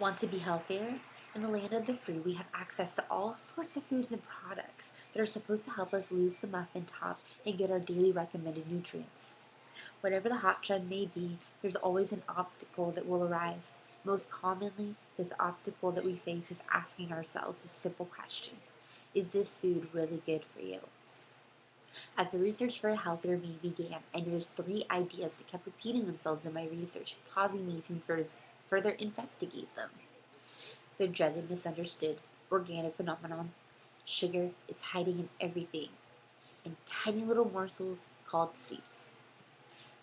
Want to be healthier? In the land of the free, we have access to all sorts of foods and products that are supposed to help us lose the muffin top and get our daily recommended nutrients. Whatever the hot trend may be, there's always an obstacle that will arise. Most commonly, this obstacle that we face is asking ourselves a simple question: is this food really good for you? As the research for a healthier me began, I noticed three ideas that kept repeating themselves in my research, causing me to further investigate them. The dreaded misunderstood organic phenomenon. Sugar is hiding in everything, in tiny little morsels called seeds.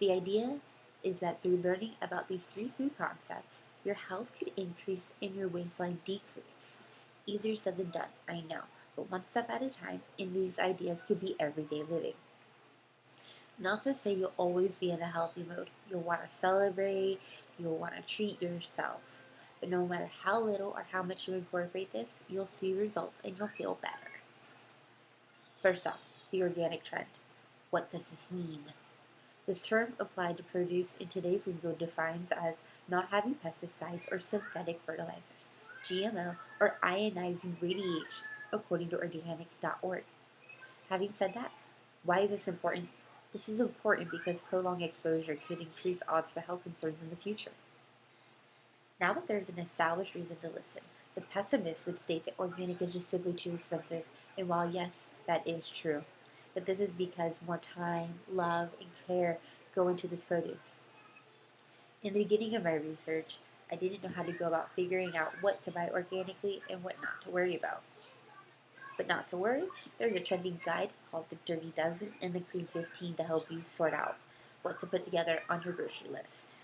The idea is that through learning about these three food concepts, your health could increase and your waistline decrease. Easier said than done, I know, but one step at a time, and these ideas could be everyday living. Not to say you'll always be in a healthy mode. You'll want to celebrate, you'll want to treat yourself. But no matter how little or how much you incorporate this, you'll see results and you'll feel better. First off, the organic trend. What does this mean? This term applied to produce in today's lingo defines as not having pesticides or synthetic fertilizers, GMO, or ionizing radiation, according to organic.org. Having said that, why is this important? This is important because prolonged exposure could increase odds for health concerns in the future. Now that there's an established reason to listen, the pessimist would state that organic is just simply too expensive, and while yes, that is true, but this is because more time, love, and care go into this produce. In the beginning of my research, I didn't know how to go about figuring out what to buy organically and what not to worry about. But not to worry, there's a trending guide called the Dirty Dozen and the Clean 15 to help you sort out what to put together on your grocery list.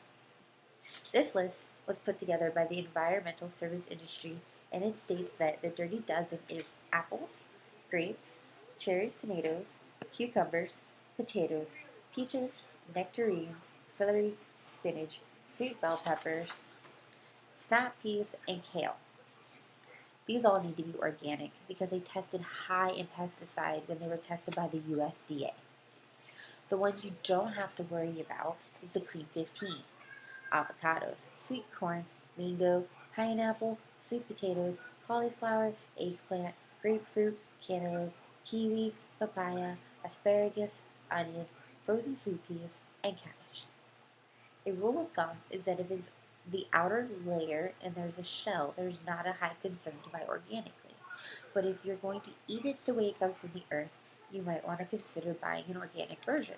This list was put together by the environmental service industry, and it states that the Dirty Dozen is apples, grapes, cherries, tomatoes, cucumbers, potatoes, peaches, nectarines, celery, spinach, sweet bell peppers, snap peas, and kale. These all need to be organic because they tested high in pesticide when they were tested by the USDA. The ones you don't have to worry about is the Clean 15: avocados, sweet corn, mango, pineapple, sweet potatoes, cauliflower, eggplant, grapefruit, cantaloupe, kiwi, papaya, asparagus, onion, frozen sweet peas, and cabbage. A rule of thumb is that if it's the outer layer and there's a shell, there's not a high concern to buy organically. But if you're going to eat it the way it comes from the earth, you might want to consider buying an organic version.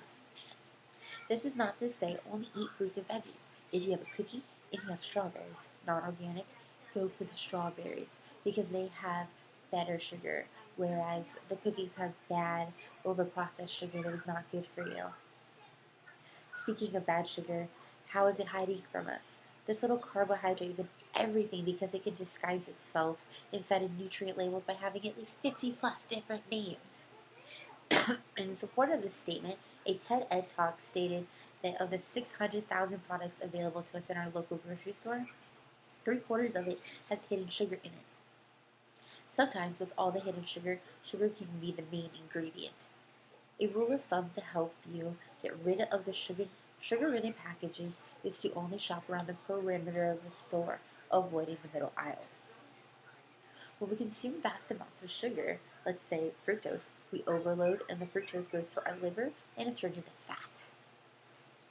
This is not to say only eat fruits and veggies. If you have a cookie and you have strawberries, non-organic, go for the strawberries because they have better sugar, whereas the cookies have bad, overprocessed sugar that is not good for you. Speaking of bad sugar, how is it hiding from us? This little carbohydrate is in everything because it can disguise itself inside of nutrient labels by having at least 50 plus different names. In support of this statement, a TED Ed Talk stated that of the 600,000 products available to us in our local grocery store, three-quarters of it has hidden sugar in it. Sometimes, with all the hidden sugar, sugar can be the main ingredient. A rule of thumb to help you get rid of the sugar-ridden packages is to only shop around the perimeter of the store, avoiding the middle aisles. When we consume vast amounts of sugar, let's say fructose, we overload and the fructose goes to our liver and is turned into fat.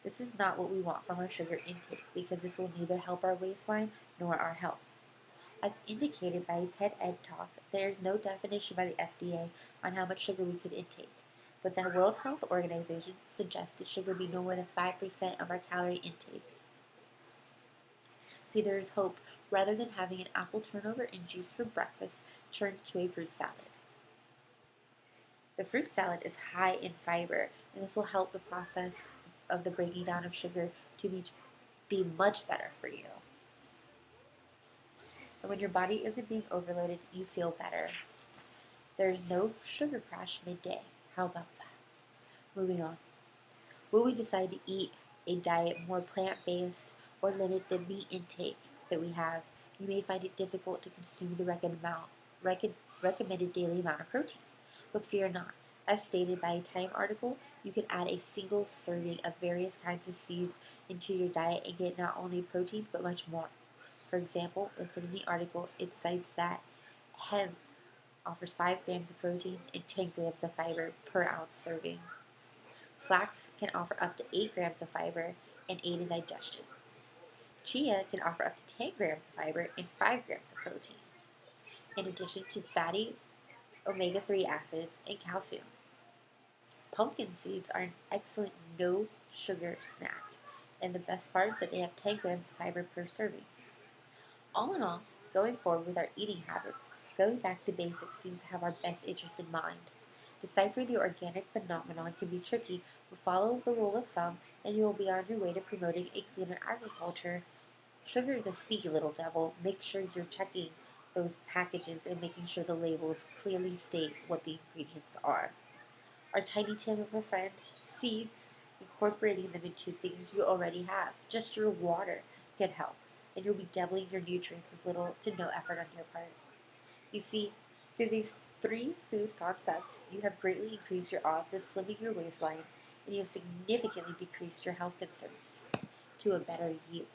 This is not what we want from our sugar intake because this will neither help our waistline nor our health. As indicated by a TED Ed Talk, there is no definition by the FDA on how much sugar we could intake, but the World Health Organization suggests that sugar be no more than 5% of our calorie intake. See, there is hope. Rather than having an apple turnover and juice for breakfast, turn to a fruit salad. The fruit salad is high in fiber, and this will help the process of the breaking down of sugar to be much better for you. And when your body isn't being overloaded, you feel better. There's no sugar crash midday. How about that? Moving on. Will we decide to eat a diet more plant-based or limit the meat intake that we have? You may find it difficult to consume the recommended daily amount of protein. But fear not. As stated by a Time article, you can add a single serving of various kinds of seeds into your diet and get not only protein but much more. For example, within the article, it cites that hemp offers 5 grams of protein and 10 grams of fiber per ounce serving. Flax can offer up to 8 grams of fiber and aid in digestion. Chia can offer up to 10 grams of fiber and 5 grams of protein, in addition to fatty omega-3 acids and calcium. Pumpkin seeds are an excellent no-sugar snack, and the best part is that they have 10 grams of fiber per serving. All in all, going forward with our eating habits, going back to basics seems to have our best interest in mind. Deciphering the organic phenomenon can be tricky, but follow the rule of thumb and you will be on your way to promoting a cleaner agriculture. Sugar is a sneaky little devil. Make sure you're checking those packages and making sure the labels clearly state what the ingredients are. Our tiny tip of a friend, seeds, incorporating them into things you already have, just your water, can help, and you'll be doubling your nutrients with little to no effort on your part. You see, through these 3 food concepts, you have greatly increased your odds of slimming your waistline, and you have significantly decreased your health concerns to a better you.